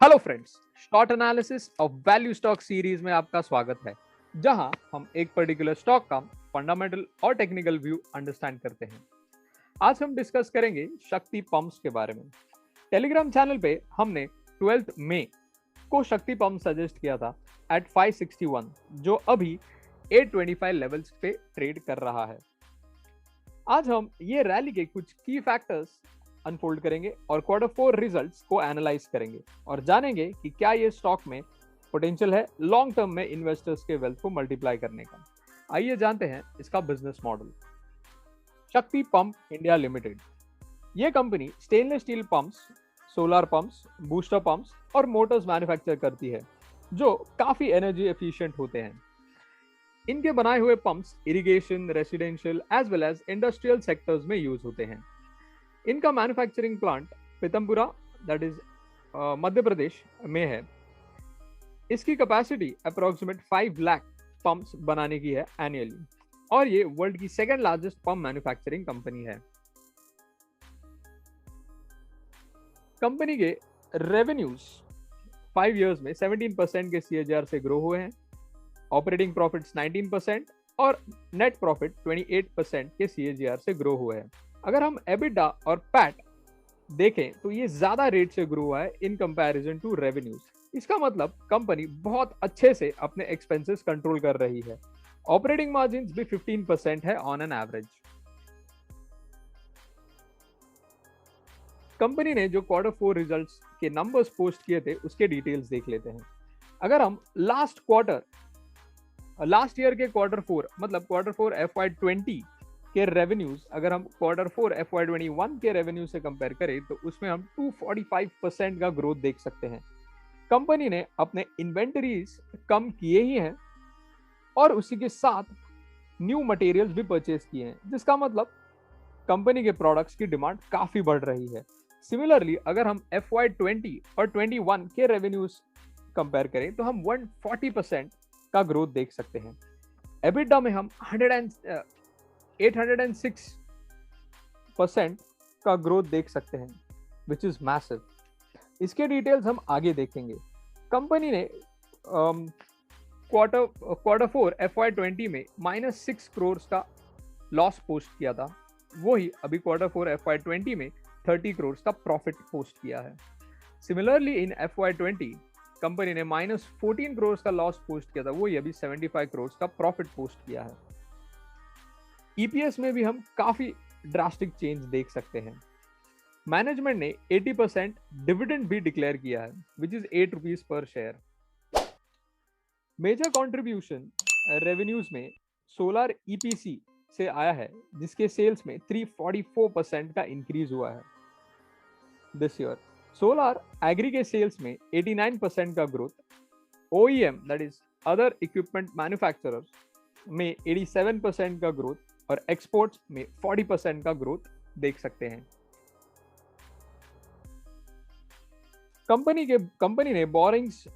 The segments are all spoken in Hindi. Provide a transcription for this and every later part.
Hello friends, short analysis of value stock series में आपका स्वागत है, जहां हम एक पर्टिकुलर स्टॉक का फंडामेंटल और टेक्निकल व्यू अंडरस्टैंड करते हैं। आज हम डिस्कस करेंगे शक्ति पंप्स के बारे में। टेलीग्राम चैनल पे हमने 12 मई को शक्ति पंप सजेस्ट किया था एट 561, जो अभी 825 लेवल्स पे ट्रेड कर रहा है। आज हम ये रैली के कुछ की फैक्टर्स अनफोल्ड करेंगे और क्वार्टर 4 रिजल्ट्स को एनालाइज करेंगे और जानेंगे कि क्या ये स्टॉक में पोटेंशियल है लॉन्ग टर्म में इन्वेस्टर्स के वेल्थ को मल्टीप्लाई करने का। आइए जानते हैं इसका बिजनेस मॉडल। शक्ति पंप इंडिया लिमिटेड, ये company stainless steel pumps, solar pumps, booster pumps और मोटर्स मैन्युफैक्चर करती है, जो काफी एनर्जी एफिशिएंट होते हैं। इनके बनाए हुए pumps irrigation, residential as well as industrial sectors में यूज होते हैं। इनका manufacturing plant Pitampura, that is Madhya Pradesh में है। इसकी कैपेसिटी अप्रोक्सीमेट 5 लाख पंप्स बनाने की है एनुअली, और ये वर्ल्ड की second largest pump manufacturing company है। कंपनी के रेवेन्यूज 5 इयर्स में 17% के CAGR से ग्रो हुए हैं। ऑपरेटिंग प्रॉफिट्स 19% और नेट प्रॉफिट 28% के CAGR से ग्रो हुए हैं। अगर हम एबिटा और पैट देखें तो ये ज्यादा रेट से ग्रो हुआ है इन कंपैरिजन टू रेवेन्यूज। इसका मतलब कंपनी बहुत अच्छे से अपने एक्सपेंसेस कंट्रोल कर रही है। ऑपरेटिंग मार्जिन्स भी 15% है ऑन एन एवरेज। कंपनी ने जो क्वार्टर 4 रिजल्ट्स के नंबर्स पोस्ट किए थे उसके डिटेल्स देख लेते हैं। अगर हम लास्ट ईयर के क्वार्टर 4 मतलब क्वार्टर 4 FY20 के रेवेन्यूज अगर हम क्वार्टर 4 FY21 के रेवेन्यू से कंपेयर करें तो उसमें हम 245% का ग्रोथ देख सकते हैं। कंपनी ने अपने इन्वेंटरीज कम किए ही हैं और उसी के साथ न्यू मटेरियल्स भी परचेज किए हैं, जिसका मतलब कंपनी के प्रोडक्ट्स की डिमांड काफी बढ़ रही है। सिमिलरली अगर हम FY20 और 21 के रेवेन्यूज कंपेयर करें तो हम 140% का ग्रोथ देख सकते हैं। एबिटा में हम 806% का ग्रोथ देख सकते हैं, विच इज मैसिव। इसके डिटेल्स हम आगे देखेंगे। कंपनी ने क्वार्टर 4 FY20 में -6 करोड़ का लॉस पोस्ट किया था, वही अभी क्वार्टर 4 FY20 में 30 करोड़ का प्रॉफिट पोस्ट किया है। सिमिलरली इन FY20 कंपनी ने -14 करोड़ का लॉस पोस्ट किया था, वही अभी 75 करोड़ का प्रॉफिट पोस्ट किया है। EPS में भी हम काफी ड्रास्टिक चेंज देख सकते हैं। मैनेजमेंट ने 80% डिविडेंड भी डिक्लेयर किया है, विच इज 8 रुपीज पर शेयर। मेजर कंट्रीब्यूशन रेवेन्यूज में सोलर EPC से आया है, जिसके सेल्स में 344% का इंक्रीज हुआ है दिस ईयर। सोलर एग्री के सेल्स में 89% का growth, OEM that is other equipment manufacturers में 87% का ग्रोथ और एक्सपोर्ट्स में 40% का ग्रोथ देख सकते हैं। कंपनी ने बोरिंग्स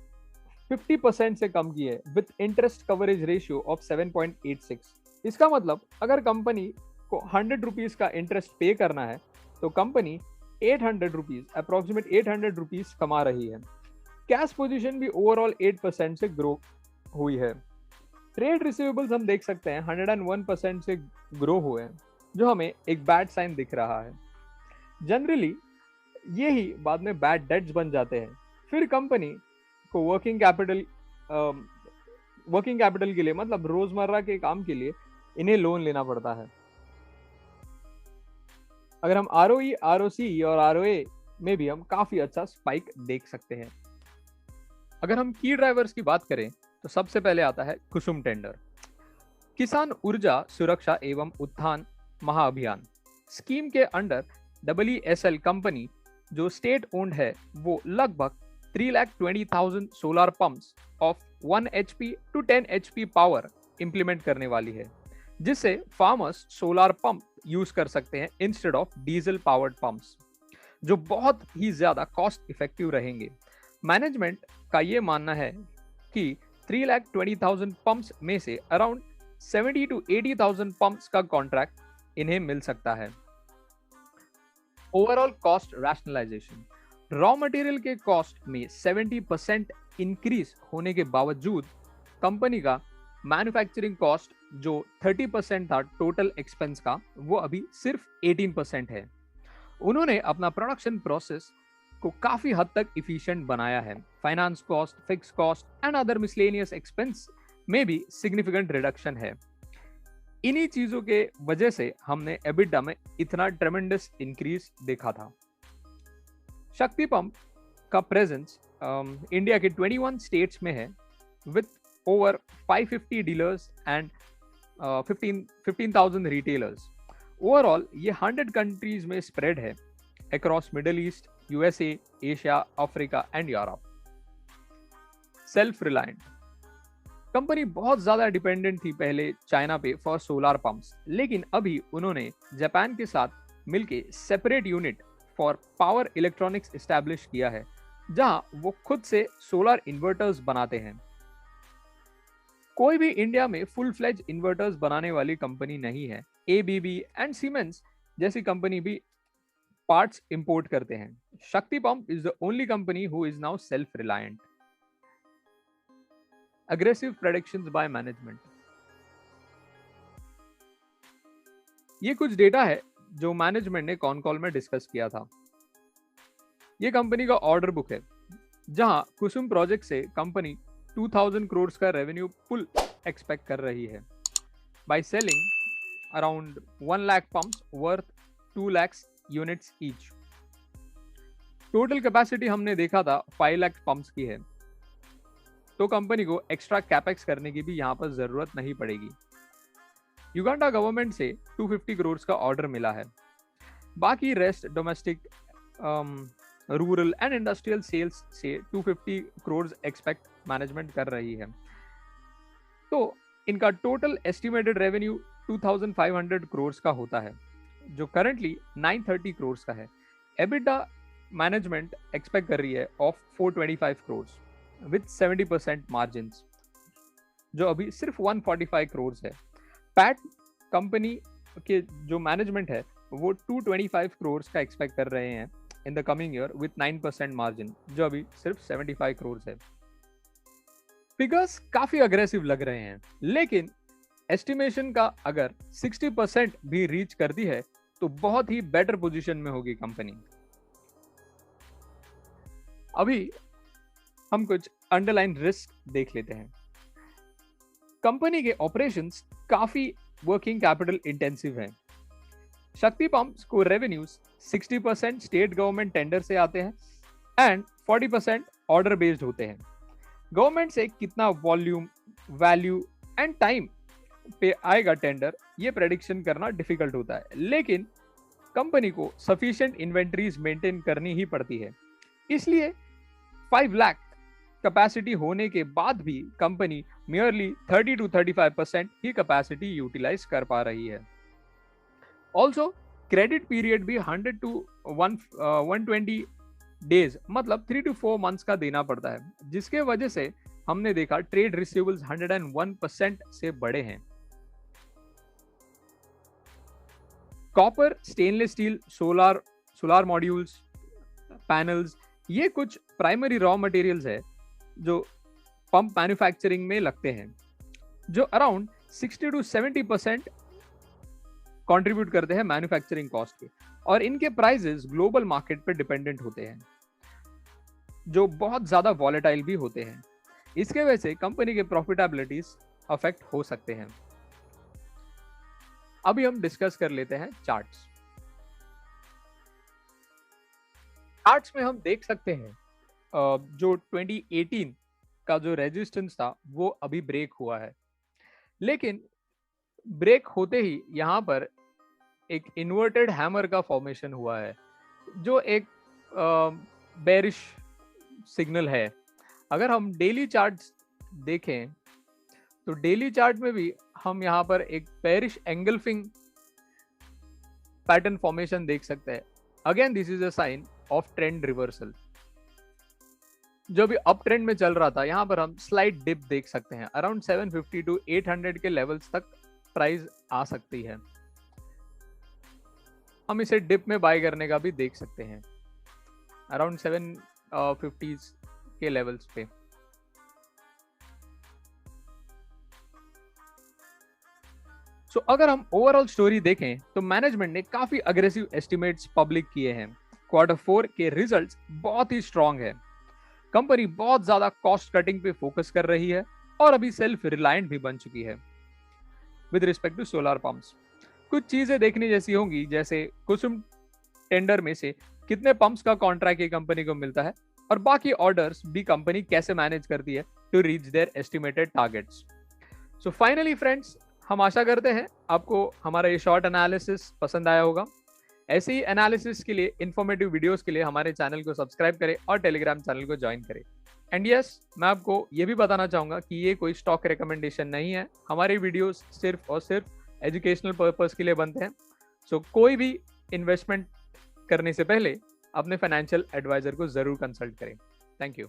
50% से कम की है with interest coverage ratio of 7.86। इसका मतलब अगर कंपनी को 100 रुपीज का इंटरेस्ट पे करना है तो कंपनी 800 रुपीज अप्रोक्सीमेट 800 रुपीज कमा रही है। कैश पोजीशन भी ओवरऑल 8% से ग्रो हुई है। ट्रेड रिसीवेबल्स हम देख सकते हैं 101% से ग्रो हुए हैं, जो हमें एक बैड साइन दिख रहा है। जनरली ये ही बाद में बैड डेट्स बन जाते हैं। फिर कंपनी को वर्किंग कैपिटल के लिए मतलब रोजमर्रा के काम के लिए इन्हें लोन लेना पड़ता है। अगर हम ROE, ROCE और ROA में भी हम काफी अच्छा स्पाइक देख सकते हैं। अगर हम की ड्राइवर्स की बात करें तो सबसे पहले आता है कुसुम टेंडर। किसान ऊर्जा सुरक्षा एवं उत्थान महाअभियान स्कीम के अंडर EESL कंपनी जो स्टेट ओन्ड है, वो लगभग 3,20,000 solar pumps of 1 HP to 10 HP power implement करने वाली है, जिससे फार्मर्स सोलर पंप यूज कर सकते हैं instead of diesel powered pumps, जो बहुत ही ज्यादा कॉस्ट इफेक्टिव रहेंगे। मैनेजमेंट का ये मानना है कि 3,20,000 पंप्स में से अराउंड 70 to 80,000 पंप्स का कॉन्ट्रैक्ट इन्हें मिल सकता है। Overall cost rationalisation raw material के कॉस्ट में 70% इंक्रीज होने के बावजूद कंपनी का मैन्युफैक्चरिंग कॉस्ट जो 30% था टोटल एक्सपेंस का, वो अभी सिर्फ 18% है। उन्होंने अपना प्रोडक्शन प्रोसेस को काफी हद तक इफिशिएंट बनाया है। Finance cost, fix cost and other miscellaneous expense में भी सिग्निफिकेंट रिडक्शन है। इन्हीं चीजों के वजह से हमने एबिटा में इतना ट्रेमेंडस इंक्रीज देखा था। शक्ति पंप का प्रेजेंस इंडिया के 21 स्टेट्स में है with over 550 dealers and 15,000 retailers. Overall ये 100 कंट्रीज में स्प्रेड है across middle east, USA, Asia, Africa and Europe. Self reliant company बहुत ज्यादा डिपेंडेंट थी पहले चाइना पे फॉर सोलर पंप्स, लेकिन अभी उन्होंने जापान के साथ मिलके separate unit for power electronics establish किया है, जहां वो खुद से सोलर इन्वर्टर्स बनाते हैं। कोई भी इंडिया में फुल फ्लेज इन्वर्टर्स बनाने वाली कंपनी नहीं है। एबीबी एंड सीमेंस जैसी कंपनी भी पार्ट्स इंपोर्ट करते हैं। शक्ति pump is the only company who is now self reliant. Aggressive predictions by management. ये कुछ डेटा है जो मैनेजमेंट ने कॉन कॉल में डिस्कस किया था। ये कंपनी का ऑर्डर बुक है, जहां कुसुम प्रोजेक्ट से कंपनी 2000 करोड़ का रेवेन्यू पुल एक्सपेक्ट कर रही है by selling around 1 lakh pumps worth 2 lakh units each. Total capacity हमने देखा था 5 लाख पंप्स की है, तो कंपनी को एक्स्ट्रा कैपेक्स करने की भी यहाँ पर जरूरत नहीं पड़ेगी। युगांडा गवर्नमेंट से 250 करोड़ का ऑर्डर मिला है। बाकी rest domestic, rural and industrial sales से 250 करोड़ एक्सपेक्ट मैनेजमेंट कर रही है। तो इनका टोटल एस्टिमेटेड रेवेन्यू 2500 करोड़ का होता है, जो करंटली 930 करोड़ का है। एबिटा मैनेजमेंट एक्सपेक्ट कर रही है ऑफ 425 करोड़ विथ 70% मार्जिन्स, जो अभी सिर्फ 145 करोड़ है। पैट कंपनी के जो मैनेजमेंट है वो 225 करोड़ का एक्सपेक्ट कर रहे हैं in the coming year with 9% margin, जो अभी सिर्फ 75 करोड़ है। फिगर्स काफी अग्रेसिव लग रहे हैं, लेकिन एस्टिमेशन का अगर 60% भी रीच करती है तो बहुत ही बेटर पोजीशन में होगी कंपनी। अभी हम कुछ अंडरलाइन रिस्क देख लेते हैं। कंपनी के ऑपरेशंस काफी वर्किंग कैपिटल इंटेंसिव हैं। शक्ति पंप्स को रेवेन्यूज 60% स्टेट गवर्नमेंट टेंडर से आते हैं एंड 40% ऑर्डर बेस्ड होते हैं। गवर्नमेंट से कितना वॉल्यूम, वैल्यू एंड टाइम पे आएगा टेंडर, ये प्रेडिक्शन करना डिफिकल्ट होता है, लेकिन कंपनी को सफिशिएंट इन्वेंटरीज मेंटेन करनी ही पड़ती है। इसलिए 5 लाख कैपेसिटी होने के बाद भी कंपनी मियरली 30 to 35% ही कैपेसिटी यूटिलाइज कर पा रही है। ऑल्सो क्रेडिट पीरियड भी 100 to 120 डेज मतलब 3 to 4 मंथ्स का देना पड़ता है, जिसके वजह से हमने देखा ट्रेड रिसीवेबल्स 101% से बढ़े हैं। Copper, stainless steel, solar modules, panels, ये कुछ प्राइमरी रॉ मटेरियल्स है जो पंप मैन्युफैक्चरिंग में लगते हैं, जो अराउंड 60 to 70% कंट्रीब्यूट करते हैं मैन्युफैक्चरिंग कॉस्ट के, और इनके प्राइसेस ग्लोबल मार्केट पे डिपेंडेंट होते हैं, जो बहुत ज्यादा वॉलेटाइल भी होते हैं। इसके वजह से कंपनी के प्रॉफिटेबिलिटीज अफेक्ट हो सकते हैं। अभी हम डिस्कस कर लेते हैं चार्ट्स। चार्ट्स में हम देख सकते हैं जो 2018 का जो रेजिस्टेंस था वो अभी ब्रेक हुआ है, लेकिन ब्रेक होते ही यहाँ पर एक इन्वर्टेड हैमर का फॉर्मेशन हुआ है, जो एक बेरिश सिग्नल है। अगर हम डेली चार्ट्स देखें तो डेली चार्ट में भी हम यहाँ पर एक बेरिश एंगल्फिंग पैटर्न फॉर्मेशन देख सकते हैं। Again this is a sign of trend reversal. जो भी अप ट्रेंड में चल रहा था, यहाँ पर हम स्लाइड डिप देख सकते हैं। अराउंड 750 to 800 के लेवल्स तक प्राइस आ सकती है। हम इसे डिप में बाय करने का भी देख सकते हैं। अराउंड 750 के लेवल्स पे। सो अगर हम ओवरऑल स्टोरी देखें तो मैनेजमेंट ने काफी अग्रेसिव एस्टिमेट्स पब्लिक किए हैं। Q4 के रिजल्ट्स बहुत ही स्ट्रांग है। कंपनी बहुत ज्यादा कॉस्ट कटिंग पे फोकस कर रही है और अभी सेल्फ रिलायंट भी बन चुकी है। With respect to solar pumps, कुछ चीजें देखने जैसी होंगी, जैसे कुसुम टेंडर में से कितने पंप्स का कॉन्ट्रैक्ट ये कंपनी को मिलता है और बाकी ऑर्डर्स भी कंपनी कैसे मैनेज करती है to reach their estimated targets. So finally friends, हम आशा करते हैं आपको हमारा ये शॉर्ट एनालिसिस पसंद आया होगा। ऐसे ही एनालिसिस के लिए, इंफॉर्मेटिव वीडियोस के लिए हमारे चैनल को सब्सक्राइब करें और टेलीग्राम चैनल को ज्वाइन करें। एंड यस, मैं आपको ये भी बताना चाहूंगा कि ये कोई स्टॉक रिकमेंडेशन नहीं है। हमारे वीडियोस सिर्फ और सिर्फ एजुकेशनल पर्पस के लिए बनते हैं। सो कोई भी इन्वेस्टमेंट करने से पहले अपने फाइनेंशियल एडवाइजर को जरूर कंसल्ट करें। Thank you.